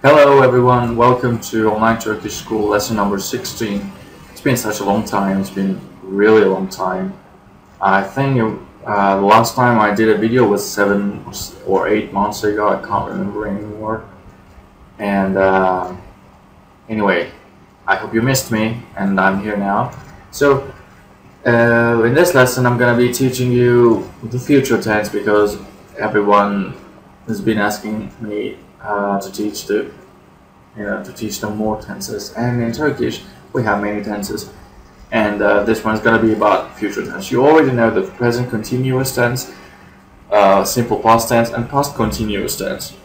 Hello everyone, welcome to Online Turkish School lesson number 16. It's been such a long time, it's been really a long time. I think the last time I did a video was 7 or 8 months ago, I can't remember anymore. And anyway, I hope you missed me and I'm here now. So in this lesson I'm going to be teaching you the future tense because everyone has been asking me to teach them more tenses, and in Turkish we have many tenses, and this one's gonna be about future tense. You already know the present continuous tense, simple past tense, and past continuous tense,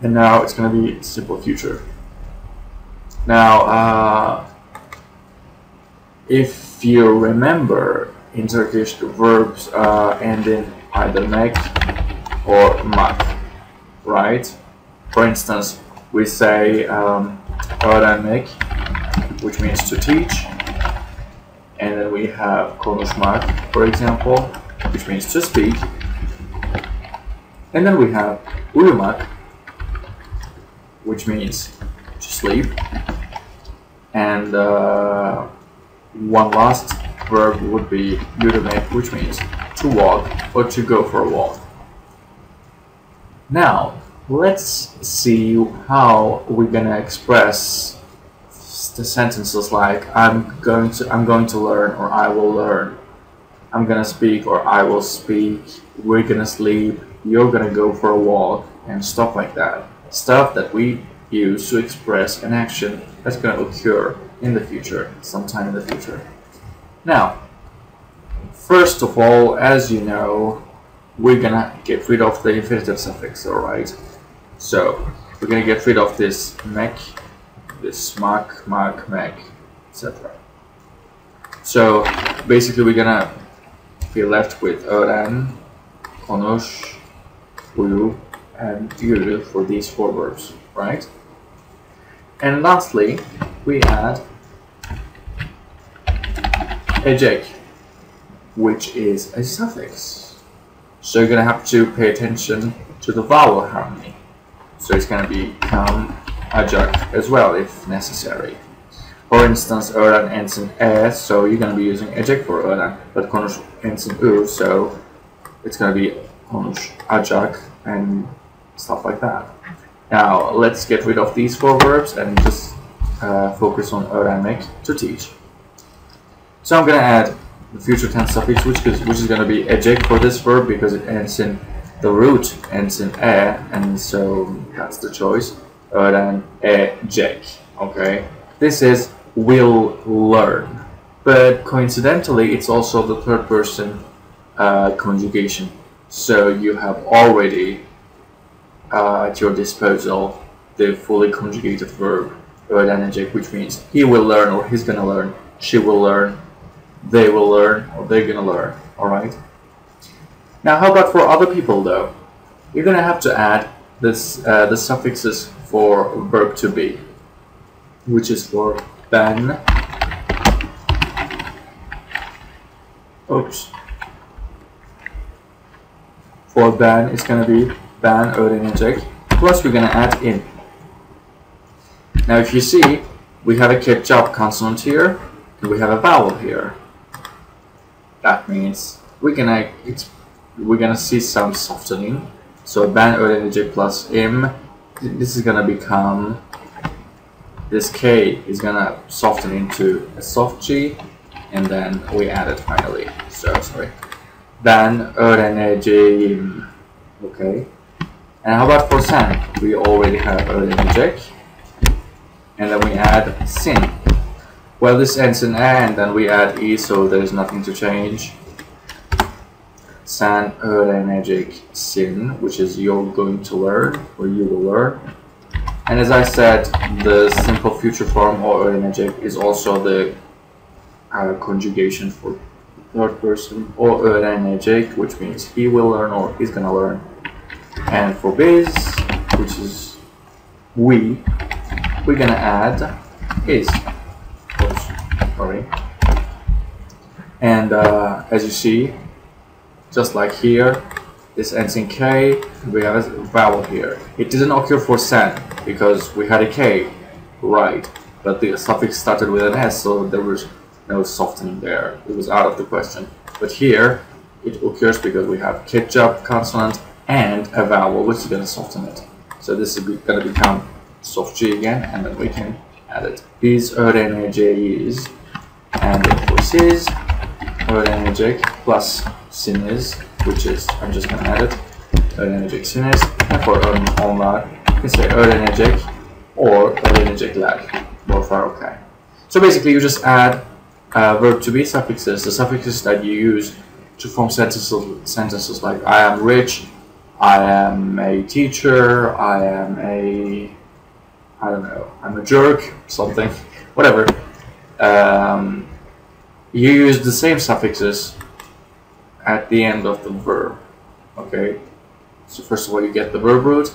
and now it's gonna be simple future. Now, if you remember, in Turkish the verbs end in either mek or mak, right? For instance, we say öğrenmek, which means to teach, and then we have konuşmak, for example, which means to speak, and then we have uyumak, which means to sleep, and one last verb would be yürümek, which means to walk or to go for a walk. Now, let's see how we're gonna express the sentences like I'm going to learn, or I will learn. I'm gonna speak, or I will speak. We're gonna sleep. You're gonna go for a walk, and stuff like that. Stuff that we use to express an action that's gonna occur in the future, sometime in the future. Now, first of all, as you know, we're gonna get rid of the infinitive suffix, alright? So we're gonna get rid of this mek, this mak, mek, etc. So basically we're gonna be left with öğren, konuş, uyu, and yürü for these four verbs, right? And lastly, we add ecek, which is a suffix. So you're gonna have to pay attention to the vowel harmony. So it's going to become acak as well if necessary. For instance, öğren ends in e, so you're going to be using ecek for öğren, but konuş ends in u, so it's going to be konuş, acak, and stuff like that. Now let's get rid of these four verbs and just focus on öğrenmek, to teach. So I'm going to add the future tense suffix, which is going to be ecek for this verb because it ends in the root ends in e, and so that's the choice. Öğren ecek. Okay, this is will learn, but coincidentally, it's also the third person conjugation. So you have already at your disposal the fully conjugated verb öğren ecek, which means he will learn, or he's gonna learn. She will learn. They will learn, or they're gonna learn. All right. Now, how about for other people though? You're gonna have to add this the suffixes for verb to be, which is for ben. Oops. For ben, it's gonna be ben öğrenecek. Plus, we're gonna add in. Now, if you see, we have a ketchup consonant here, and we have a vowel here. That means we're gonna see some softening. So ben öğrenecek plus im, this is gonna become, this K is gonna soften into a soft G, and then we add it finally. So sorry, ben öğreneceğim. Okay. And how about for sen? We already have öğrenecek, and then we add sin. Well, this ends in a, and then we add e, so there's nothing to change. Sen öğreneceksin, which is you're going to learn, or you will learn. And as I said, the simple future form, or öğrenecek, is also the conjugation for third person, or öğrenecek, which means he will learn, or he's gonna learn. And for biz, which is we're gonna add is. Oops, sorry. And as you see, just like here, this ends in K, we have a vowel here. It didn't occur for sen. because we had a K, right? But the suffix started with an S, so there was no softening there. It was out of the question. But here, it occurs because we have ketchup consonant and a vowel, which is going to soften it. So this is going to become soft G again, and then we can add it. Biz öğreneceğiz, and then for siz, öğrenecek plus siniz, which is, I'm just going to add it, öğreneceksiniz, and for onlar, you can say öğrenecek or öğrenecekler, both are okay. So basically you just add verb to be suffixes, the suffixes that you use to form sentences like I am rich, I am a teacher, I am a, I don't know, I'm a jerk, something, whatever. You use the same suffixes at the end of the verb, okay? So first of all you get the verb root,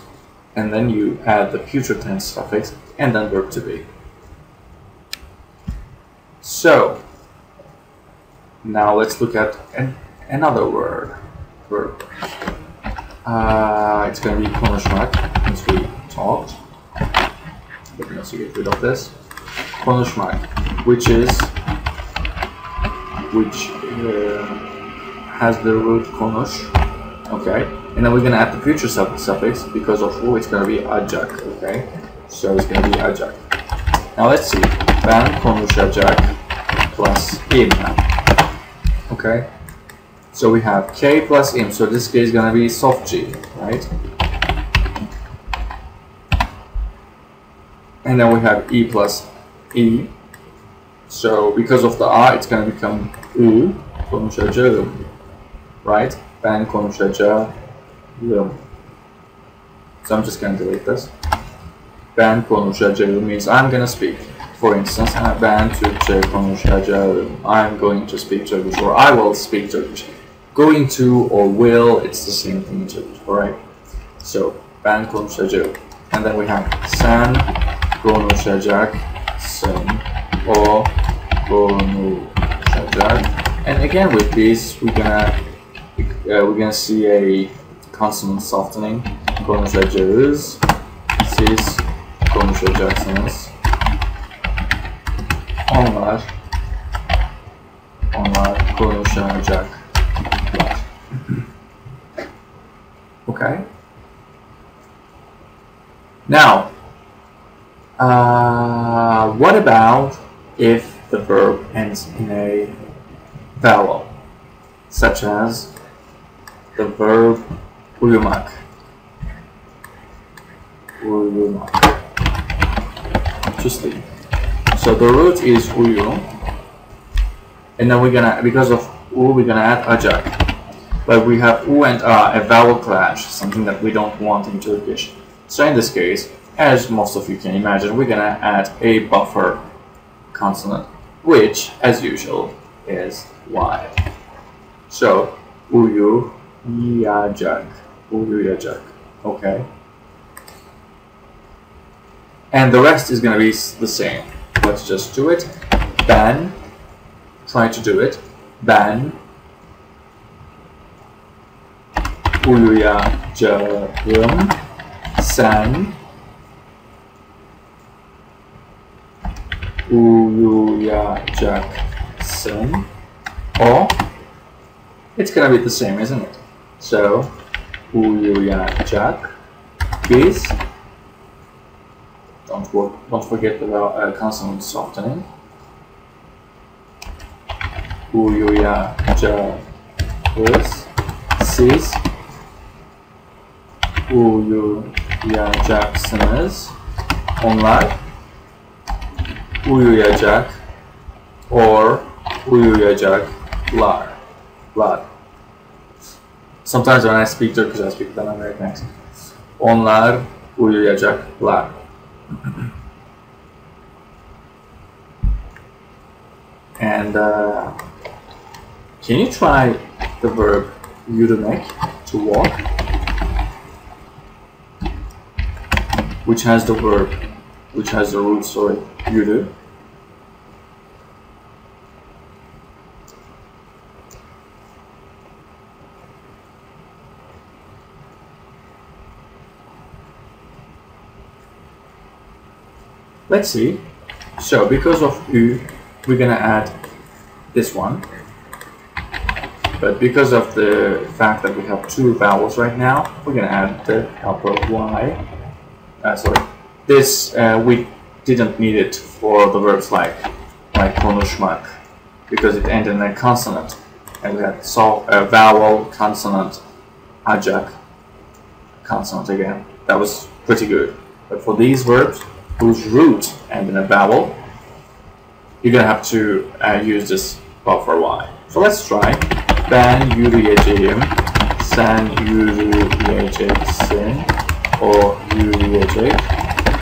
and then you add the future tense suffix, and then verb to be. So, now let's look at another word, verb. It's going to be konuşmak, since we talked. Let me also get rid of this. Konuşmak, which has the root konuş, okay? And then we're going to add the future suffix, because of who it's going to be acak, okay? So it's going to be acak. Now let's see. Ben konuşacak plus im. Okay? So we have K plus im, so this K is going to be soft G, right? And then we have E plus E. So because of the A, it's going to become U, konuşacağım, right? Ben konuşacağım. So I'm just going to delete this. Ben konuşacağım means I'm going to speak. For instance, ben Türkçe konuşacağım. I'm going to speak Turkish, or I will speak Turkish. Going to or will, it's the same thing in Turkish, alright? So, ben konuşacağım. And then we have sen konuşacaksın, o konuşacak. And again with these, we're gonna see a consonant softening. Konuşacağız, siz konuşacaksınız. Onlar konuşacaklar. Okay. Now, what about if the verb ends in a vowel, such as the verb uyumak? Uyumak. To sleep. So the root is uyu, and then we're gonna, because of u, we're gonna add acak. But we have u and a vowel clash, something that we don't want in Turkish. So in this case, as most of you can imagine, we're gonna add a buffer consonant, which, as usual, is y. So uyuyacak, uyuyacak. Okay. And the rest is gonna be the same. Let's just do it. Ben, try to do it. Ben uyuyacağım. Sen uyuyacaksın. Or it's gonna be the same, isn't it? So uyuyacak. Biz, don't forget the consonant softening. Uyuyacağız. Siz uyuyacaksınız. Onlar uyuyacak. Or uyuyacaklar. Sometimes when I speak Turkish, I speak with an American accent. Onlar uyuyacaklar. And can you try the verb yürümek, to walk, which has the root, sorry, yürü. Let's see. So because of U, we're gonna add this one. But because of the fact that we have two vowels right now, we're gonna add the helper Y. Sorry. This we didn't need it for the verbs like konuşmak, because it ended in a consonant, and we had vowel, consonant, ajak, consonant again. That was pretty good. But for these verbs whose root end in a vowel, you're gonna have to use this buffer Y. So let's try. Ben yürüyeceğim, sen yürüyeceksin, o yürüyecek,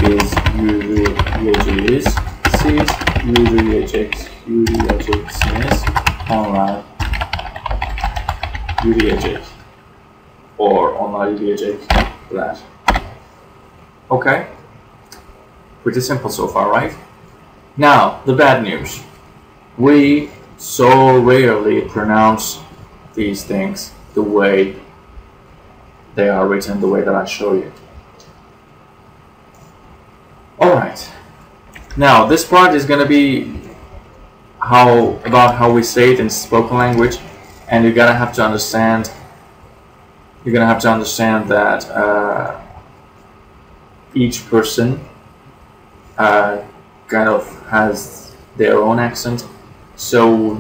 biz yürüyeceğiz, siz yürüyeceksiniz, onlar yürüyecek, or onlar yürüyecekler. Okay? Pretty simple so far, right? Now, the bad news. We so rarely pronounce these things the way they are written, the way that I show you. Alright. Now, this part is going to be about how we say it in spoken language, and you're going to have to understand that each person kind of has their own accent. So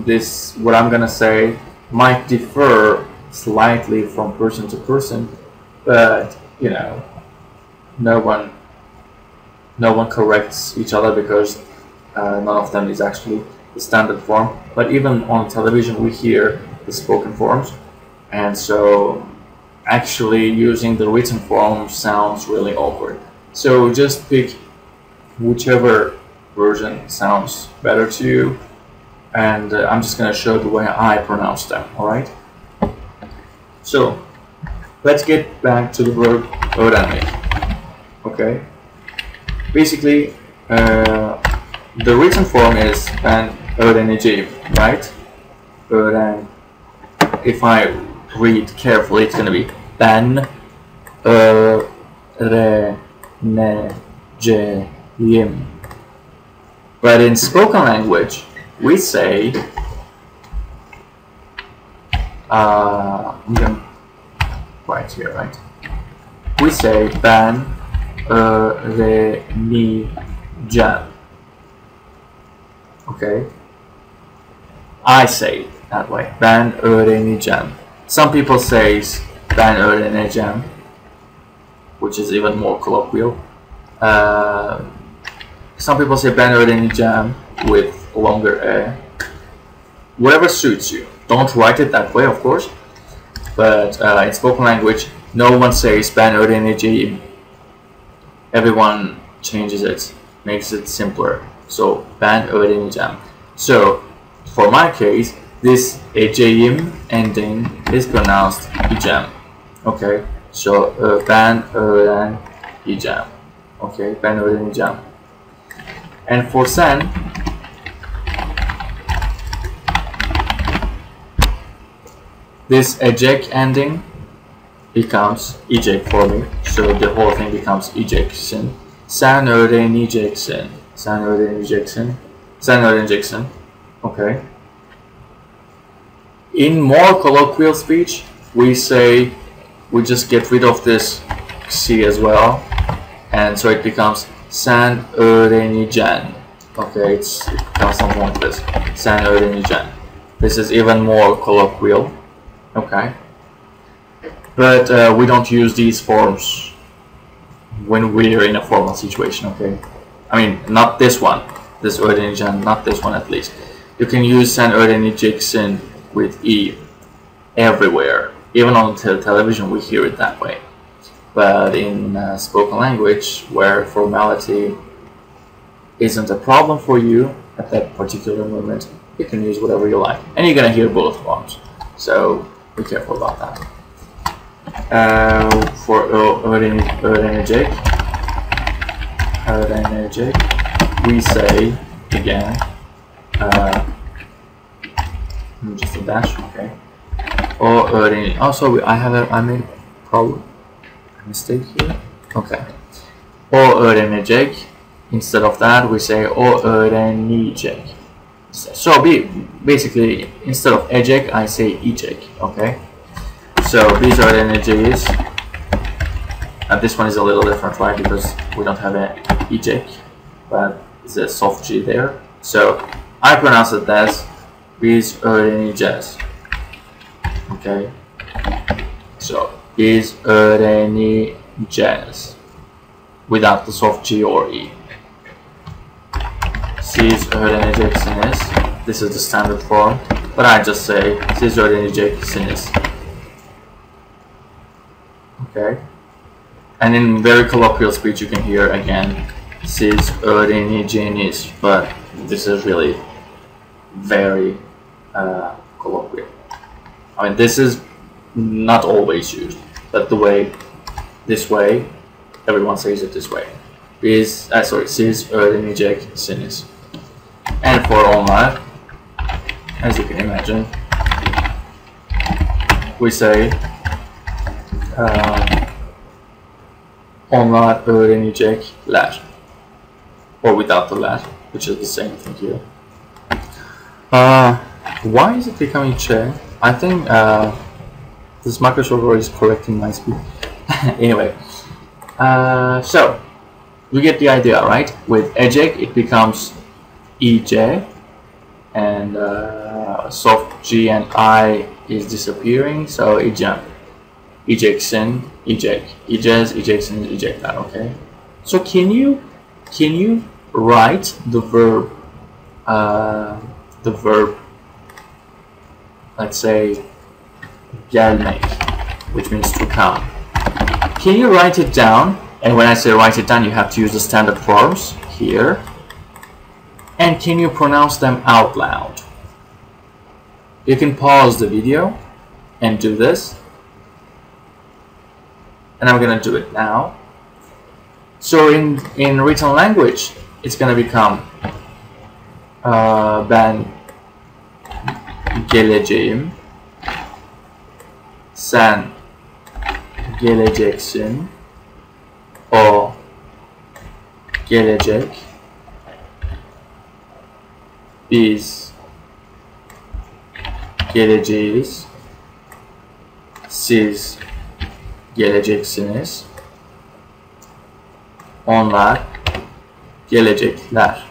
what I'm gonna say might differ slightly from person to person, but you know, no one corrects each other, because none of them is actually the standard form. But even on television we hear the spoken forms, and so actually using the written form sounds really awkward. So just pick whichever version sounds better to you, and I'm just going to show the way I pronounce them, alright? So, let's get back to the verb öğrenmek. Okay? Basically, the written form is ben öğreneceğim, right? If I read carefully, it's going to be ben öğreneceğim. But in spoken language, we say, I'm going to write here, right? We say ben öğreneceğim. Okay? I say it that way. Ben öğreneceğim. Some people say ben öğreneceğim, which is even more colloquial. Some people say ben öğreneceğim with longer a. Whatever suits you. Don't write it that way, of course. But in spoken language, no one says ben öğreneceğim. Everyone changes it, makes it simpler. So ben öğreneceğim. So for my case, this eceğim ending is pronounced ecem. Okay. So ben öğreneceğim. Okay, ben öğreneceğim. And for sen, this ecek ending becomes ecek for me. So the whole thing becomes eceksin. Sen öğreneceksin. Sen öğreneceksin. Sen öğreneceksin. Okay. In more colloquial speech, we just get rid of this C as well. And so it becomes sen öğreneceksin. Okay, it becomes something like this. Sen öğreneceksin. This is even more colloquial. Okay. But we don't use these forms when we're in a formal situation, okay? I mean, not this one. This öğreneceksin, not this one at least. You can use sen öğreneceksin with E everywhere. Even on television we hear it that way. But in spoken language, where formality isn't a problem for you at that particular moment, you can use whatever you like. And you're gonna hear both forms. So be careful about that. For öğrenecek, we say again, just a dash, okay. O öğrenecek. Oh, sorry, I made a mistake here. Okay. O öğrenecek, Instead of that, we say o öğrenecek. So basically, instead of ecek, I say ecek. Okay. So biz öğreneceğiz. This one is a little different, right? Because we don't have an ecek, but it's a soft G there. So I pronounce it as biz öğreneceğiz. Okay. So biz öğreneceğiz without the soft G or E. Siz öğreneceksiniz. This is the standard form, but I just say siz öğreneceksiniz. Okay. And in very colloquial speech, you can hear again siz öğreneceğiniz, but this is really very colloquial. I mean, this is not always used, but this way, everyone says it this way. Siz öğreneceksiniz. And for onlar, as you can imagine, we say onlar öğrenecekler, or without the ler, which is the same thing here. Why is it becoming che? I think this microsoft is correcting my speed. Anyway, so you get the idea, right? With ecek, it becomes ej, and soft G and I is disappearing, so ecem, eceksin, ecek, ecez, eceksin, ecekler. Okay. So can you write the verb? Let's say gelmek, which means to come. Can you write it down? And when I say write it down, you have to use the standard forms here. And can you pronounce them out loud? You can pause the video and do this. And I'm gonna do it now. So in written language, it's gonna become ben geleceğim, sen geleceksin, o gelecek, biz geleceğiz, siz geleceksiniz, onlar gelecekler.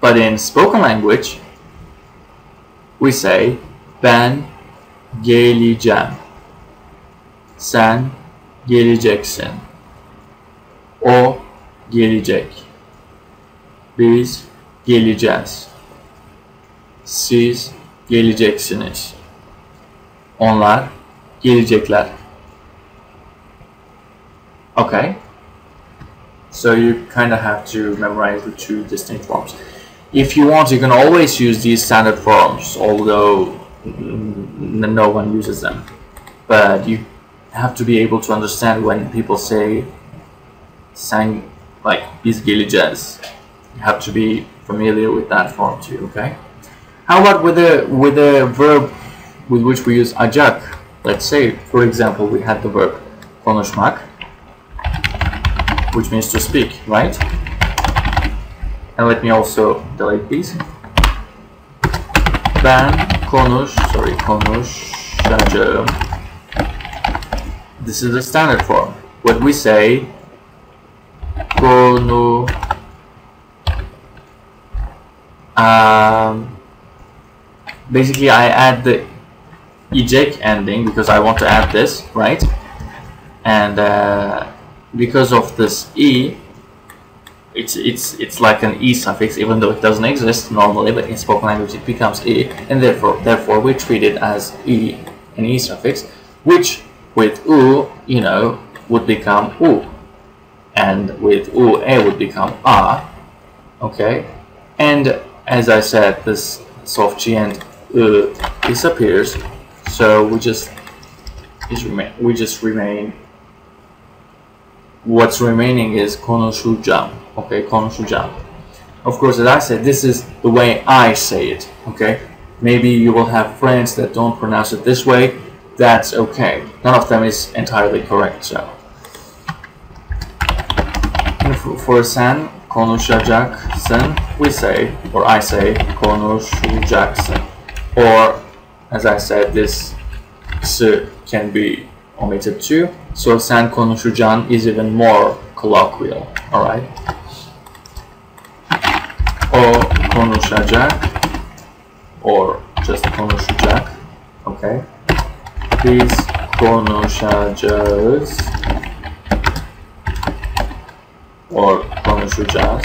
But in spoken language, we say ben geleceğim, sen geleceksin, o gelecek, biz geleceğiz, siz geleceksiniz, onlar gelecekler. Okay, so you kind of have to memorize the two distinct forms. If you want, you can always use these standard forms, although no one uses them. But you have to be able to understand when people say "sen," like "biz geleceğiz." You have to be familiar with that form too. Okay. How about with a verb with which we use acak? Let's say, for example, we had the verb konuşmak, which means to speak, right? And let me also delete these. Ben konuşacağım. This is the standard form. What we say, konu. Basically, I add the ecek ending because I want to add this, right? And because of this e, it's like an e suffix, even though it doesn't exist normally, but in spoken language it becomes e, and therefore we treat it as e, an e suffix, which with u, you know, would become u, and with u a would become a. Okay, and as I said, this soft g and u disappears, so we just remain. What's remaining is konuşacağım. Okay, konuşacağım. Of course, as I said, this is the way I say it. Okay, maybe you will have friends that don't pronounce it this way. That's okay. None of them is entirely correct. So for sen konuşacaksın, we say, or I say, konuşacaksın. Or, as I said, this s can be omitted too. So sen konuşacaksın is even more colloquial. Alright. O konuşacak, or just konuşacak. Okay. Biz konuşacağız, or konuşacağız.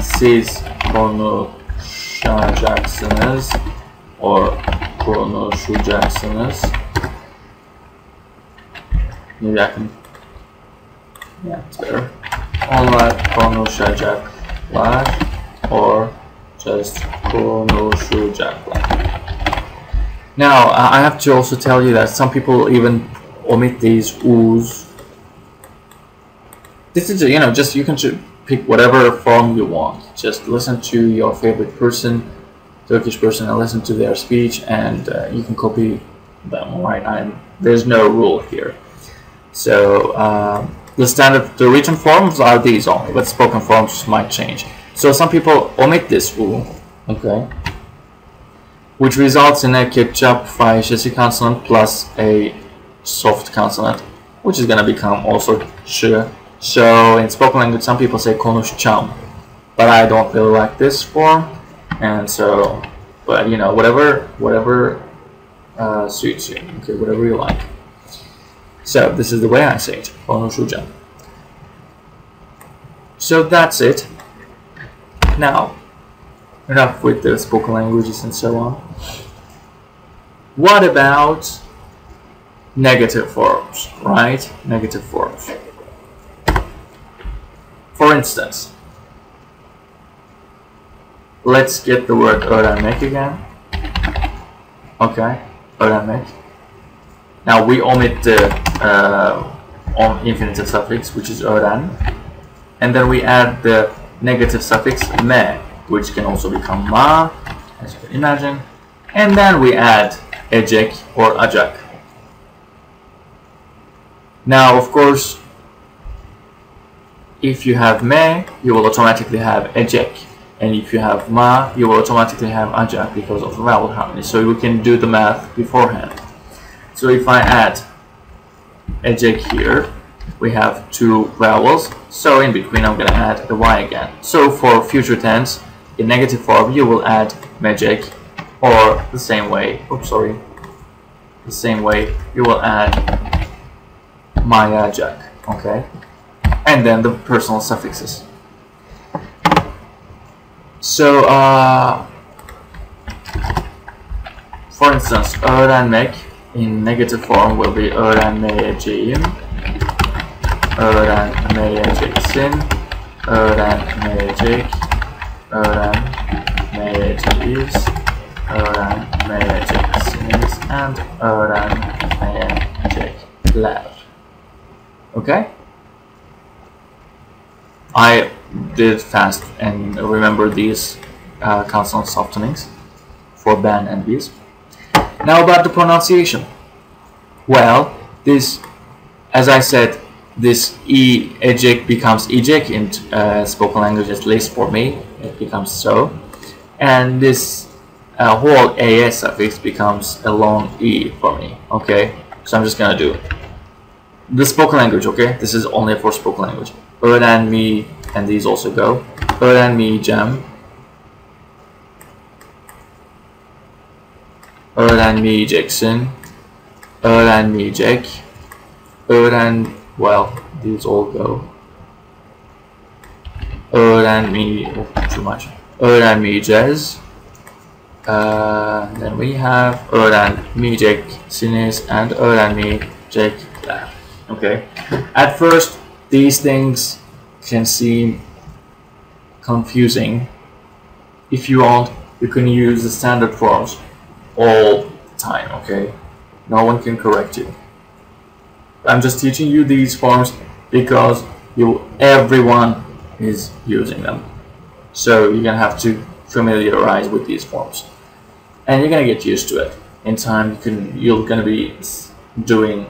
Siz konuşacaksınız, or konuşacaksınız. Maybe I can, yeah, it's better. Onlar konuşacaklar, or just konuşacaklar. Now, I have to also tell you that some people even omit these u's. This is, you know, just you can pick whatever form you want. Just listen to your favorite person, Turkish person, and listen to their speech, and you can copy them. Right? There's no rule here. So the written forms are these only, but spoken forms might change. So some people omit this u, okay, which results in a ketchup fahişesi consonant plus a soft consonant, which is going to become also sh. So in spoken language, some people say konuşacağım, but I don't really like this form, and so, but you know, whatever suits you, okay, whatever you like. So this is the way I say it, konuşacağım. So that's it. Now, enough with the spoken languages and so on. What about negative forms, right? Negative forms. For instance, let's get the word öğrenmek again. Okay, öğrenmek. Now we omit the infinitive suffix, which is öğren, and then we add the negative suffix me, which can also become ma, as you can imagine, and then we add ecek or acak. Now, of course, if you have me, you will automatically have ecek, and if you have ma, you will automatically have acak because of the vowel harmony. So we can do the math beforehand. So if I add ecek here, we have two vowels, so in between I'm going to add the y again. So for future tense, in negative form, you will add mecek, or the same way, the same way you will add mayacak, okay? And then the personal suffixes. So, for instance, öğrenmek in negative form will be öğrenmeyeceğim, öğrenmeyeceksin, öğrenmeyecek, öğrenmeyeceğiz, öğrenmeyeceksiniz, and öğrenmeyecekler. Okay? I did fast and remember these consonant softenings for ben and bis. Now about the pronunciation. Well, this, as I said, this ecek becomes ejek in spoken language, at least for me, it becomes so. And this whole as suffix becomes a long e for me, okay? So I'm just gonna do the spoken language, okay? This is only for spoken language. Öğrenmi, and these also go. Öğrenmeyeceğim, öğrenmeyeceksin, öğrenmeyecek, well, these all go. Too much. Öğrenmeyeceğiz. Then we have öğrenmeyeceksiniz and öğrenmeyecekler. Okay. At first, these things can seem confusing. If you want, you can use the standard forms all the time, okay? No one can correct you. I'm just teaching you these forms because everyone is using them. So you're gonna have to familiarize with these forms. And you're gonna get used to it. In time, you're gonna be doing,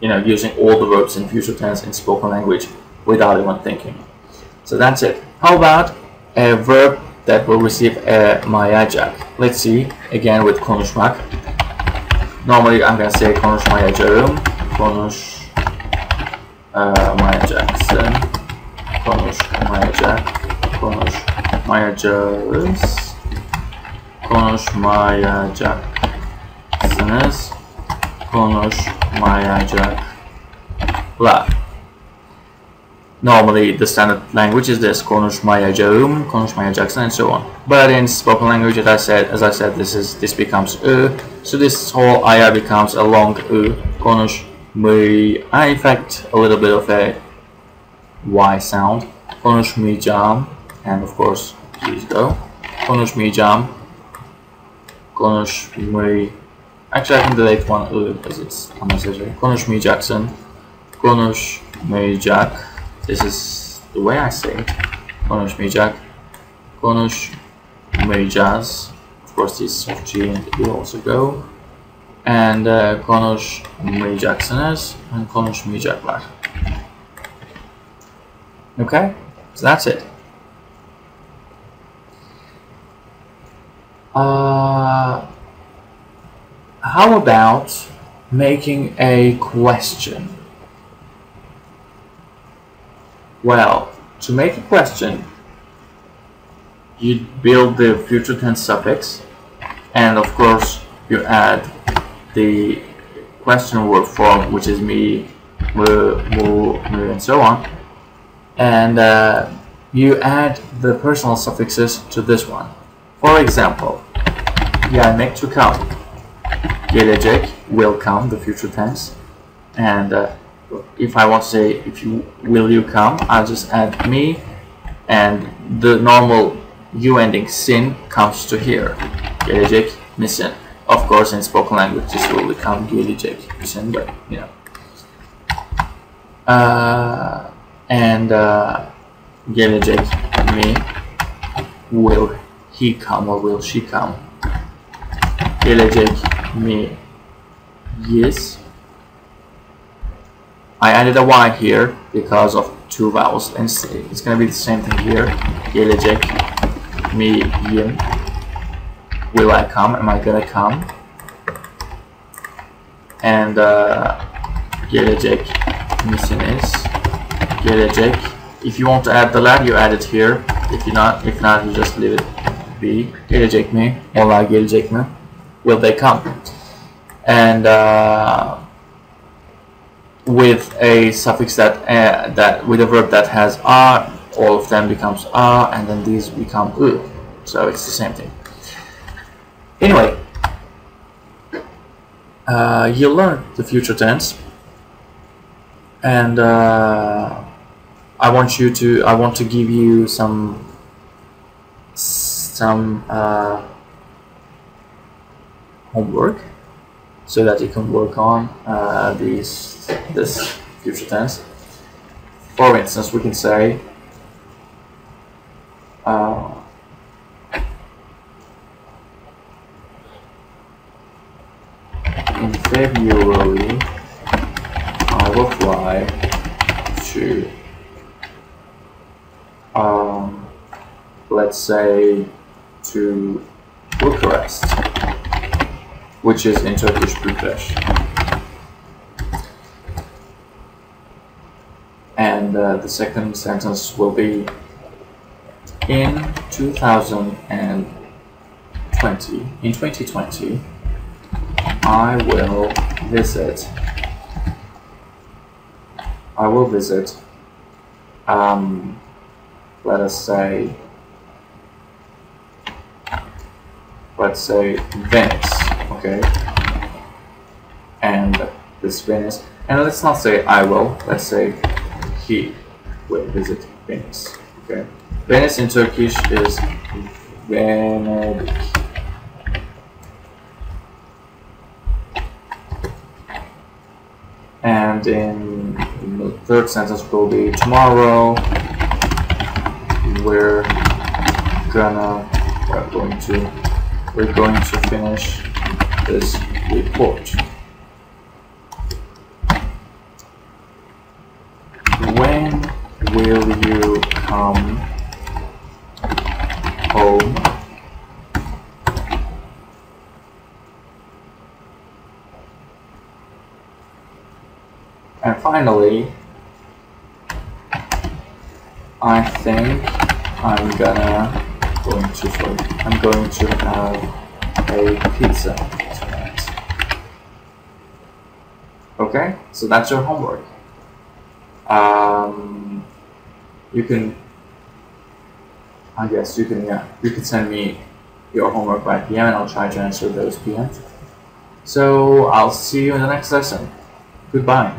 using all the verbs in future tense in spoken language without even thinking. So that's it. How about a verb that will receive a mayacak? Let's see, again with konuşmak. Normally I'm gonna say konuşmayacağım, konuşmayacaksın, konuşmayacak, konuşmayacağız, konuşmayacaksınız, konuşmayacaklar. Normally the standard language is this: konuşmayacağım, konuşmayacaksın, and so on. But in spoken language, as I said, this becomes so this whole aya becomes a long in fact a little bit of a y sound. Konuşmayacağım, and of course please go. Konuşmayacağım, actually I can delete one because it's unnecessary. Konuşmayacaksın, konuşmayacak. This is the way I say it. Konuşmayacak, konuşmayacağız. Of course, this soft G and it will also go. And konuşmayacaksınız and konuşmayacaklar. Okay, so that's it. How about making a question? Well, to make a question, you build the future tense suffix, and of course you add the question word form, which is me, mu, and so on, and you add the personal suffixes to this one. For example, gelmek, to come, gelecek, will come, the future tense, and if I want to say will you come, I'll just add me, and the normal you ending sin comes to here. Gelecek misin. Of course, in spoken language this will become gelecek misin, but you know. Gelecek mi, will he come or will she come? Gelecek mi, yes. I added a y here because of two vowels, and it's going to be the same thing here. Gelecek mi, yim. Will I come? Am I gonna come? And gelecek misiniz? Gelecek. If you want to add the lag, you add it here. If not, you just leave it be. Gelecek mi? Onlar gelecek mi? Will they come? And with a suffix that with a verb that has a, all of them becomes a, and then these become u. So it's the same thing. Anyway, you learn the future tense, and I want to give you some homework so that you can work on this future tense. For instance, we can say in February I will fly to let's say to Bucharest, which is in Turkish Bucharest. And the second sentence will be in 2020 I will visit let's say Venice, okay? And this Venice, and let's not say I will, let's say he will visit Venice, okay? Venice in Turkish is Venedik. And in the third sentence will be tomorrow we're going to finish this report. When will you come home. And finally, I think I'm going to have a pizza tonight. Okay, so that's your homework. You can, I guess you can send me your homework by PM and I'll try to answer those PMs. So I'll see you in the next lesson. Goodbye.